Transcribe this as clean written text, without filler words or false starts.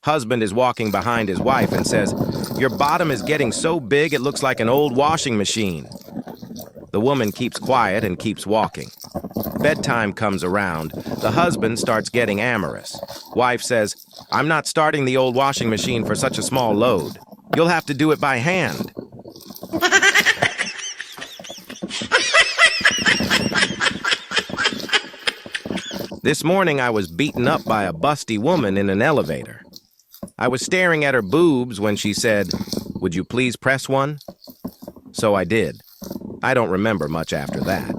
Husband is walking behind his wife and says, "Your bottom is getting so big it looks like an old washing machine." The woman keeps quiet and keeps walking. Bedtime comes around. The husband starts getting amorous. Wife says, "I'm not starting the old washing machine for such a small load. You'll have to do it by hand." This morning I was beaten up by a busty woman in an elevator. I was staring at her boobs when she said, "Would you please press one?" So I did. I don't remember much after that.